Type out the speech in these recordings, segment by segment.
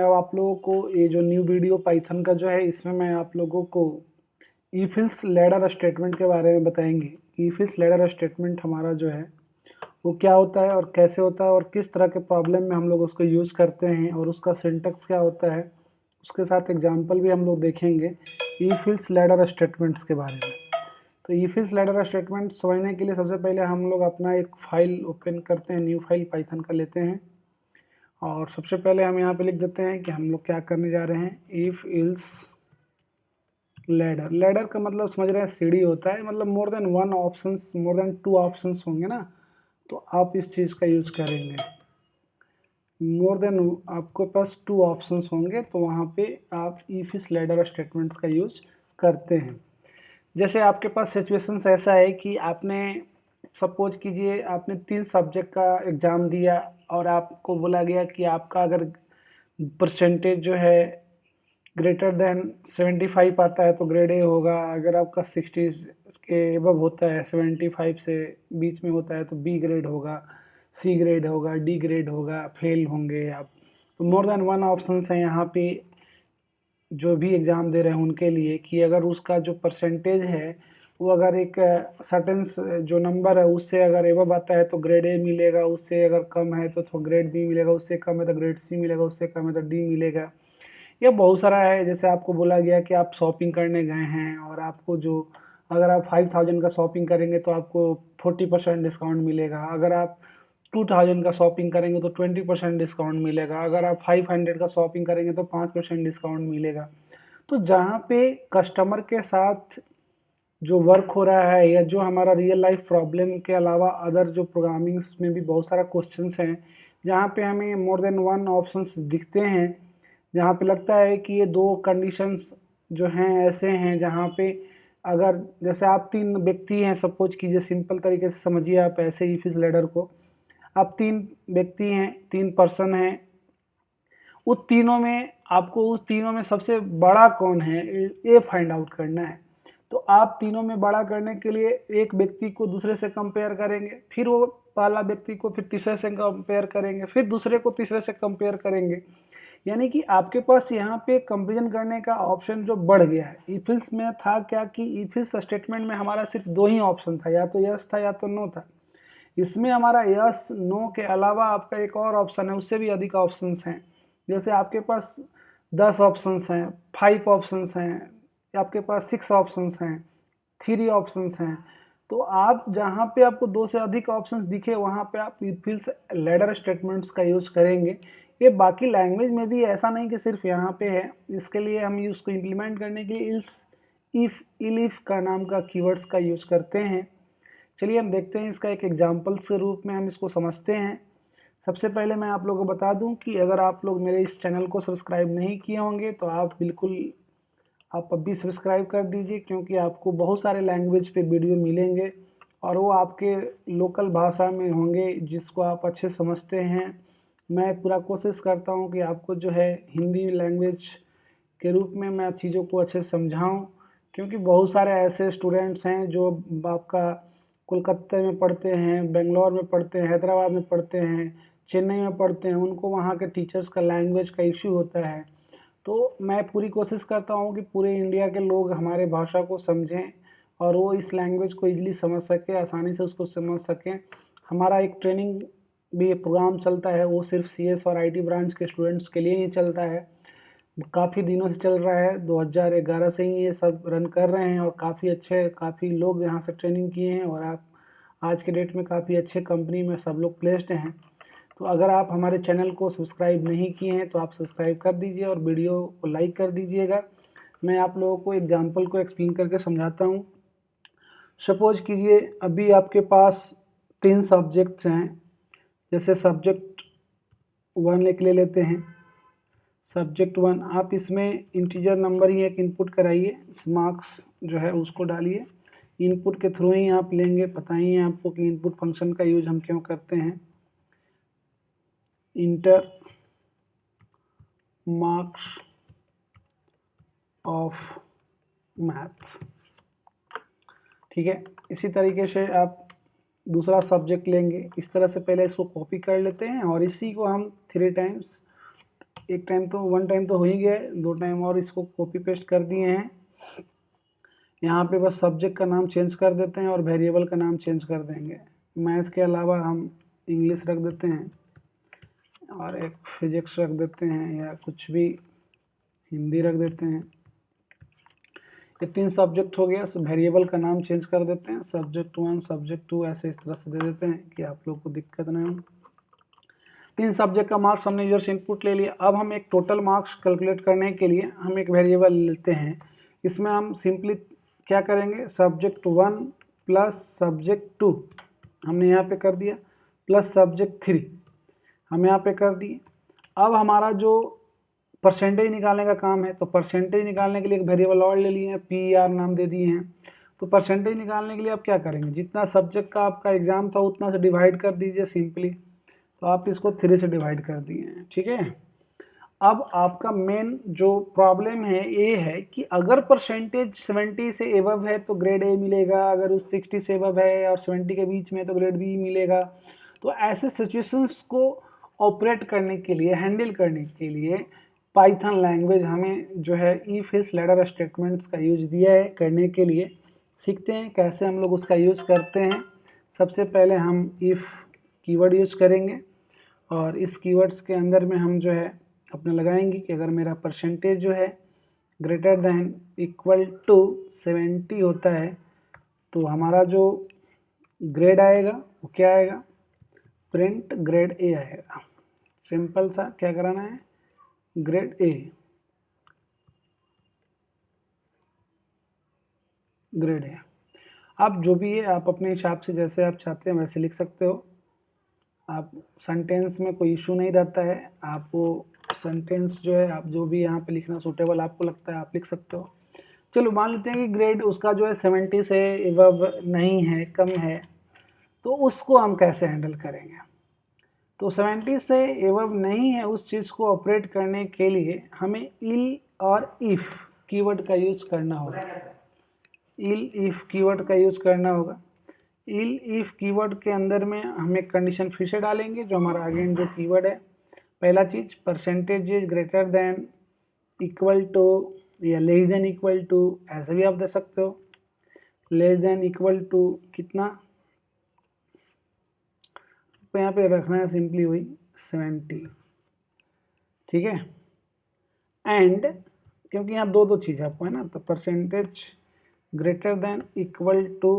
अब आप लोगों को ये जो न्यू वीडियो पाइथन का जो है, इसमें मैं आप लोगों को इफ एल्स लैडर स्टेटमेंट के बारे में बताएंगे। इफ एल्स लैडर स्टेटमेंट हमारा जो है वो क्या होता है और कैसे होता है और किस तरह के प्रॉब्लम में हम लोग उसको यूज़ करते हैं और उसका सिंटैक्स क्या होता है, उसके साथ एग्जांपल भी हम लोग देखेंगे इफ एल्स लैडर स्टेटमेंट्स के बारे में। तो इफ एल्स लैडर स्टेटमेंट समझने के लिए सबसे पहले हम लोग अपना एक फाइल ओपन करते हैं, न्यू फाइल पाइथन का लेते हैं और सबसे पहले हम यहाँ पे लिख देते हैं कि हम लोग क्या करने जा रहे हैं। इफ एल्स लैडर, लैडर का मतलब समझ रहे हैं सीढ़ी होता है, मतलब more than one options, more than two options होंगे ना, तो आप इस चीज़ का यूज़ करेंगे। मोर देन आपके पास टू ऑप्शंस होंगे तो वहाँ पे आप इफ एल्स लैडर स्टेटमेंट्स का यूज़ करते हैं। जैसे आपके पास सिचुएशंस ऐसा है कि आपने सपोज कीजिए आपने 3 सब्जेक्ट का एग्ज़ाम दिया और आपको बोला गया कि आपका अगर परसेंटेज जो है ग्रेटर देन 75 आता है तो ग्रेड ए होगा, अगर आपका 60 के एबव होता है, 75 से बीच में होता है तो बी ग्रेड होगा, सी ग्रेड होगा, डी ग्रेड होगा, फेल होंगे आप। तो मोर देन वन ऑप्शंस हैं यहाँ पे जो भी एग्ज़ाम दे रहे हैं उनके लिए कि अगर उसका जो परसेंटेज है वो अगर एक सर्टेन जो नंबर है उससे अगर एबव आता है तो ग्रेड ए मिलेगा, उससे अगर कम है तो ग्रेड बी मिलेगा, उससे कम है तो ग्रेड सी मिलेगा, उससे कम है तो डी मिलेगा। ये बहुत सारा है। जैसे आपको बोला गया कि आप शॉपिंग करने गए हैं और आपको जो अगर आप 5000 का शॉपिंग करेंगे तो आपको 40% डिस्काउंट मिलेगा, अगर आप 2000 का शॉपिंग करेंगे तो 20% डिस्काउंट मिलेगा, अगर आप 500 का शॉपिंग करेंगे तो 5% डिस्काउंट मिलेगा। तो जहाँ पे कस्टमर के साथ जो वर्क हो रहा है या जो हमारा रियल लाइफ प्रॉब्लम के अलावा अदर जो प्रोग्रामिंग्स में भी बहुत सारा क्वेश्चंस हैं जहाँ पे हमें मोर देन वन ऑप्शंस दिखते हैं, जहाँ पे लगता है कि ये दो कंडीशंस जो हैं ऐसे हैं जहाँ पे अगर जैसे आप 3 व्यक्ति हैं, सपोज कीजिए, सिंपल तरीके से समझिए आप ऐसे इफ इस लैडर को, आप 3 व्यक्ति हैं, 3 पर्सन हैं, उस तीनों में आपको उस तीनों में सबसे बड़ा कौन है ये फाइंड आउट करना है। तो आप तीनों में बड़ा करने के लिए एक व्यक्ति को दूसरे से कंपेयर करेंगे, फिर वो पहला व्यक्ति को फिर तीसरे से कंपेयर करेंगे, फिर दूसरे को तीसरे से कंपेयर करेंगे। यानी कि आपके पास यहाँ पे कंपेरिजन करने का ऑप्शन जो बढ़ गया है। इफ एल्स में था क्या कि इफ एल्स स्टेटमेंट में हमारा सिर्फ 2 ही ऑप्शन था, या तो यस था या तो नो था। इसमें हमारा यस नो के अलावा आपका एक और ऑप्शन है, उससे भी अधिक ऑप्शंस हैं। जैसे आपके पास 10 ऑप्शंस हैं, 5 ऑप्शंस हैं, आपके पास 6 ऑप्शंस हैं, 3 ऑप्शंस हैं। तो आप जहाँ पे आपको 2 से अधिक ऑप्शंस दिखे वहाँ पे आप इफ एल्स लैडर स्टेटमेंट्स का यूज़ करेंगे। ये बाकी लैंग्वेज में भी ऐसा नहीं कि सिर्फ यहाँ पे है, इसके लिए हम उसको इम्प्लीमेंट करने के लिए इल्स इफ इलिफ का नाम का कीवर्ड्स का यूज़ करते हैं। चलिए हम देखते हैं इसका एक एग्जाम्पल्स के रूप में हम इसको समझते हैं। सबसे पहले मैं आप लोगों को बता दूं कि अगर आप लोग मेरे इस चैनल को सब्सक्राइब नहीं किए होंगे तो आप बिल्कुल आप अभी सब्सक्राइब कर दीजिए, क्योंकि आपको बहुत सारे लैंग्वेज पे वीडियो मिलेंगे और वो आपके लोकल भाषा में होंगे जिसको आप अच्छे समझते हैं। मैं पूरा कोशिश करता हूँ कि आपको जो है हिंदी लैंग्वेज के रूप में मैं चीज़ों को अच्छे से समझाऊँ, क्योंकि बहुत सारे ऐसे स्टूडेंट्स हैं जो आपका कोलकाता में पढ़ते हैं, बेंगलोर में पढ़ते हैं, हैदराबाद में पढ़ते हैं, चेन्नई में पढ़ते हैं, उनको वहाँ के टीचर्स का लैंग्वेज का इश्यू होता है। तो मैं पूरी कोशिश करता हूँ कि पूरे इंडिया के लोग हमारे भाषा को समझें और वो इस लैंग्वेज को ईज़िली समझ सकें, आसानी से उसको समझ सकें। हमारा एक ट्रेनिंग भी प्रोग्राम चलता है, वो सिर्फ CS और IT ब्रांच के स्टूडेंट्स के लिए ही चलता है। काफ़ी दिनों से चल रहा है, 2011 से ही ये सब रन कर रहे हैं और काफ़ी लोग यहाँ से ट्रेनिंग किए हैं और आप आज के डेट में काफ़ी अच्छे कंपनी में सब लोग प्लेस्ड हैं। तो अगर आप हमारे चैनल को सब्सक्राइब नहीं किए हैं तो आप सब्सक्राइब कर दीजिए और वीडियो को लाइक कर दीजिएगा। मैं आप लोगों को एग्जाम्पल को एक्सप्लेन करके समझाता हूँ। सपोज कीजिए अभी आपके पास 3 सब्जेक्ट्स हैं। जैसे सब्जेक्ट 1 ले लेते हैं। सब्जेक्ट 1 आप इसमें इंटीजर नंबर ही एक इनपुट कराइए, मार्क्स जो है उसको डालिए। इनपुट के थ्रू ही आप लेंगे, पता ही है आपको कि इनपुट फंक्शन का यूज हम क्यों करते हैं। इंटर मार्क्स ऑफ मैथ, ठीक है। इसी तरीके से आप दूसरा सब्जेक्ट लेंगे। इस तरह से पहले इसको कॉपी कर लेते हैं और इसी को हम 3 टाइम्स एक टाइम तो 1 टाइम तो हो ही गया है, 2 टाइम और इसको कॉपी पेस्ट कर दिए हैं। यहाँ पे बस सब्जेक्ट का नाम चेंज कर देते हैं और वेरिएबल का नाम चेंज कर देंगे। मैथ के अलावा हम इंग्लिश रख देते हैं और एक फिजिक्स रख देते हैं, या कुछ भी हिंदी रख देते हैं। ये 3 सब्जेक्ट हो गया। वेरिएबल का नाम चेंज कर देते हैं, सब्जेक्ट 1 सब्जेक्ट 2 ऐसे इस तरह से दे देते हैं कि आप लोग को दिक्कत नहीं हो। 3 सब्जेक्ट का मार्क्स हमने यूजर से इनपुट ले लिया। अब हम एक टोटल मार्क्स कैलकुलेट करने के लिए हम एक वेरिएबल लेते हैं। इसमें हम सिंपली क्या करेंगे, सब्जेक्ट 1 प्लस सब्जेक्ट 2 हमने यहाँ पे कर दिया, प्लस सब्जेक्ट 3 हम यहाँ पे कर दिए। अब हमारा जो परसेंटेज निकालने का काम है, तो परसेंटेज निकालने के लिए एक वेरिएबल और ले लिए हैं, PR नाम दे दिए हैं। तो परसेंटेज निकालने के लिए आप क्या करेंगे, जितना सब्जेक्ट का आपका एग्ज़ाम था उतना से डिवाइड कर दीजिए सिंपली। तो आप इसको 3 से डिवाइड कर दिए हैं, ठीक है। अब आपका मेन जो प्रॉब्लम है ये है कि अगर परसेंटेज 70 से एबव है तो ग्रेड A मिलेगा, अगर उस 60 से एबव है और 70 के बीच में तो ग्रेड B मिलेगा। तो ऐसे सिचुएशंस को ऑपरेट करने के लिए, हैंडल करने के लिए पाइथन लैंग्वेज हमें जो है इफ एल्स लैडर स्टेटमेंट्स का यूज दिया है करने के लिए। सीखते हैं कैसे हम लोग उसका यूज करते हैं। सबसे पहले हम इफ़ कीवर्ड यूज करेंगे और इस कीवर्ड्स के अंदर में हम जो है अपने लगाएंगे कि अगर मेरा परसेंटेज जो है ग्रेटर दैन इक्वल टू 70 होता है तो हमारा जो ग्रेड आएगा वो क्या आएगा, प्रिंट ग्रेड A आएगा। सिंपल सा क्या कराना है, ग्रेड A, ग्रेड A। आप जो भी है आप अपने हिसाब से जैसे आप चाहते हैं वैसे लिख सकते हो। आप सेंटेंस में कोई इशू नहीं रहता है, आपको सेंटेंस जो है आप जो भी यहाँ पे लिखना सूटेबल आपको लगता है आप लिख सकते हो। चलो मान लेते हैं कि ग्रेड उसका जो है 70 से एबव नहीं है, कम है, तो उसको हम कैसे हैंडल करेंगे। तो 70 से एबव नहीं है, उस चीज़ को ऑपरेट करने के लिए हमें इल और इफ़ कीवर्ड का यूज़ करना होगा। इल इफ़ कीवर्ड का यूज़ करना होगा। इल इफ़ कीवर्ड के अंदर में हम एक कंडीशन फिर से डालेंगे जो हमारा अगेन जो कीवर्ड है। पहला चीज़ percentage is greater than equal to या लेस देन इक्वल टू, ऐसे भी आप दे सकते हो। लेस देन इक्वल टू कितना, तो यहाँ पे रखना है सिंपली वही 70, ठीक है। एंड क्योंकि यहाँ दो चीज़ आपको है ना, तो percentage greater than equal to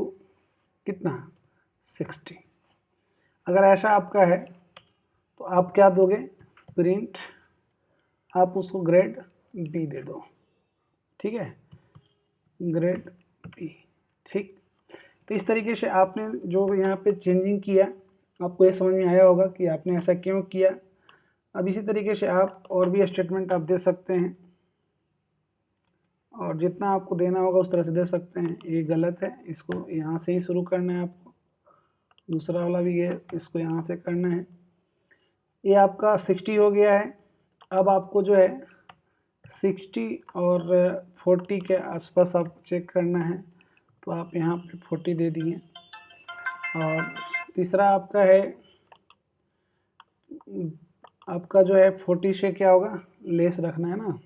कितना 60। अगर ऐसा आपका है तो आप क्या दोगे, प्रिंट आप उसको ग्रेड B दे दो, ठीक है, ग्रेड B, ठीक। तो इस तरीके से आपने जो यहाँ पे चेंजिंग किया आपको ये समझ में आया होगा कि आपने ऐसा क्यों किया। अब इसी तरीके से आप और भी स्टेटमेंट आप दे सकते हैं और जितना आपको देना होगा उस तरह से दे सकते हैं। ये गलत है, इसको यहाँ से ही शुरू करना है आपको, दूसरा वाला भी है इसको यहाँ से करना है। ये आपका 60 हो गया है। अब आपको जो है 60 और 40 के आसपास आपको चेक करना है, तो आप यहाँ पे 40 दे दिए। और तीसरा आपका है, आपका जो है 40 से क्या होगा, लेस रखना है ना,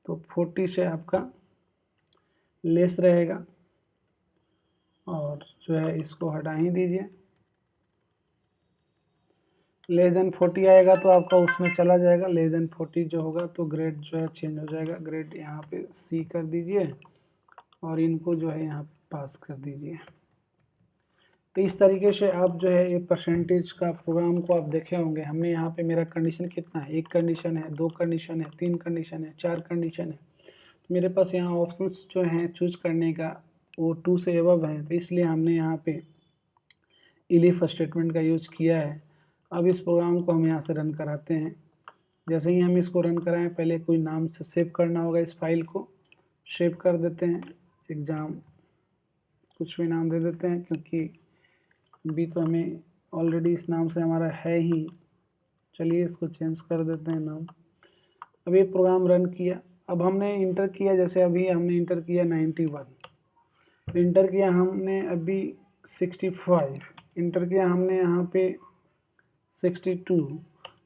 तो 40 से आपका लेस रहेगा और जो है इसको हटा ही दीजिए। लेस देन 40 आएगा तो आपका उसमें चला जाएगा, लेस देन 40 जो होगा तो ग्रेड जो है चेंज हो जाएगा। ग्रेड यहाँ पे C कर दीजिए और इनको जो है यहाँ पास कर दीजिए। तो इस तरीके से आप जो है ये परसेंटेज का प्रोग्राम को आप देखे होंगे। हमने यहाँ पे मेरा कंडीशन कितना है, 1 कंडीशन है, 2 कंडीशन है, 3 कंडीशन है, 4 कंडीशन है। तो मेरे पास यहाँ ऑप्शंस जो हैं चूज करने का वो 2 से एबव है, तो इसलिए हमने यहाँ पे इफ स्टेटमेंट का यूज किया है। अब इस प्रोग्राम को हम यहाँ से रन कराते हैं। जैसे ही हम इसको रन कराएं पहले कोई नाम से सेव करना होगा, इस फाइल को सेव कर देते हैं, एग्ज़ाम कुछ भी नाम दे देते हैं क्योंकि भी तो हमें ऑलरेडी इस नाम से हमारा है ही। चलिए इसको चेंज कर देते हैं नाम। अब ये प्रोग्राम रन किया, अब हमने इंटर किया, जैसे अभी हमने इंटर किया 91, इंटर किया हमने अभी 65, इंटर किया हमने यहाँ पे 62,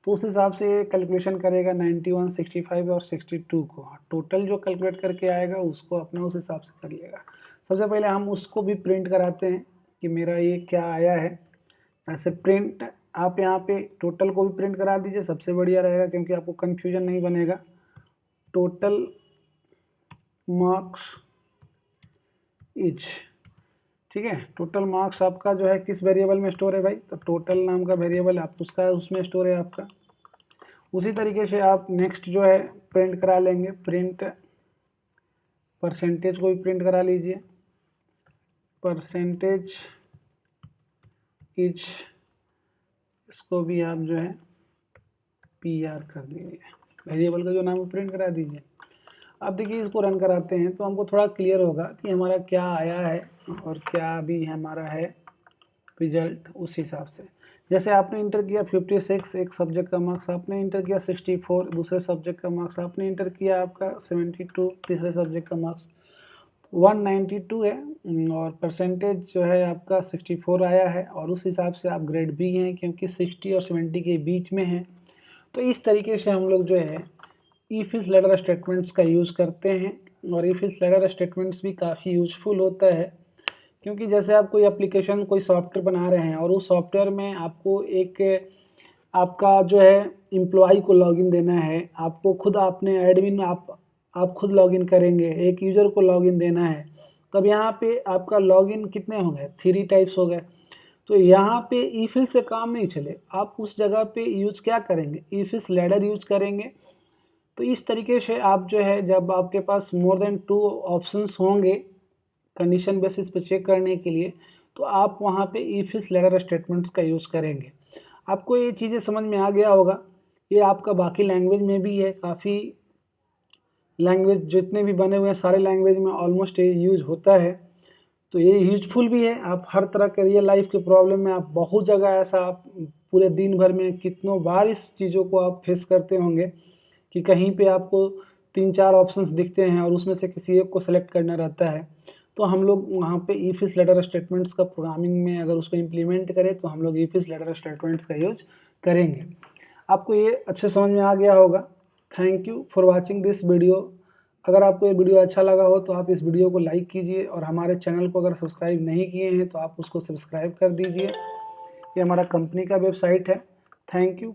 तो उस हिसाब से कैलकुलेशन करेगा 91, 65 और 62 को। टोटल जो कैलकुलेट करके आएगा उसको अपना उस हिसाब से कर लेगा। सबसे पहले हम उसको भी प्रिंट कराते हैं कि मेरा ये क्या आया है। ऐसे प्रिंट आप यहाँ पे टोटल को भी प्रिंट करा दीजिए, सबसे बढ़िया रहेगा, क्योंकि आपको कन्फ्यूजन नहीं बनेगा। टोटल मार्क्स इज, ठीक है। टोटल मार्क्स आपका जो है किस वेरिएबल में स्टोर है भाई, तो टोटल नाम का वेरिएबल आप उसका उसमें स्टोर है आपका। उसी तरीके से आप नेक्स्ट जो है प्रिंट करा लेंगे, प्रिंट परसेंटेज को भी प्रिंट करा लीजिए। परसेंटेज इज, इसको भी आप जो है PR कर दीजिए, वेरिएबल का जो नाम है प्रिंट करा दीजिए। अब देखिए इसको रन कराते हैं तो हमको थोड़ा क्लियर होगा कि हमारा क्या आया है और क्या भी हमारा है रिजल्ट। उस हिसाब से जैसे आपने इंटर किया 56 एक सब्जेक्ट का मार्क्स, आपने इंटर किया 64 दूसरे सब्जेक्ट का मार्क्स, आपने इंटर किया आपका 72 तीसरे सब्जेक्ट का मार्क्स, 192 है और परसेंटेज जो है आपका 64 आया है और उस हिसाब से आप ग्रेड B हैं, क्योंकि 60 और 70 के बीच में है। तो इस तरीके से हम लोग जो है इफ इस लेटर स्टेटमेंट्स का यूज़ करते हैं। और इफ इस लेटर स्टेटमेंट्स भी काफ़ी यूजफुल होता है, क्योंकि जैसे आप कोई एप्लीकेशन कोई सॉफ्टवेयर बना रहे हैं और उस सॉफ्टवेयर में आपको एक आपका जो है एम्प्लॉय को लॉगिन देना है, आपको खुद आपने एडमिन आप खुद लॉगिन करेंगे, एक यूज़र को लॉगिन देना है। तब यहाँ पे आपका लॉगिन कितने हो गए, 3 टाइप्स हो गए। तो यहाँ पे इफ इस से काम नहीं चले, आप उस जगह पे यूज़ क्या करेंगे, इफ इस लेटर यूज करेंगे। तो इस तरीके से आप जो है जब आपके पास मोर देन 2 ऑप्शंस होंगे कंडीशन बेसिस पे चेक करने के लिए, तो आप वहाँ पे इफ इस लेटर स्टेटमेंट्स का यूज़ करेंगे। आपको ये चीज़ें समझ में आ गया होगा। ये आपका बाकी लैंग्वेज में भी है, काफ़ी लैंग्वेज जितने भी बने हुए हैं सारे लैंग्वेज में ऑलमोस्ट ये यूज होता है। तो ये यूजफुल भी है। आप हर तरह के रियल लाइफ के प्रॉब्लम में आप बहुत जगह ऐसा आप पूरे दिन भर में कितनों बार इस चीज़ों को आप फेस करते होंगे कि कहीं पे आपको 3-4 ऑप्शंस दिखते हैं और उसमें से किसी एक को सेलेक्ट करना रहता है। तो हम लोग वहाँ पे इफ इस लेटर स्टेटमेंट्स का प्रोग्रामिंग में अगर उसको इम्प्लीमेंट करें तो हम लोग इफ इस लेटर स्टेटमेंट्स का यूज करेंगे। आपको ये अच्छे समझ में आ गया होगा। Thank you for watching this video. अगर आपको ये वीडियो अच्छा लगा हो तो आप इस वीडियो को लाइक कीजिए और हमारे चैनल को अगर सब्सक्राइब नहीं किए हैं तो आप उसको सब्सक्राइब कर दीजिए। ये हमारा कंपनी का वेबसाइट है। Thank you.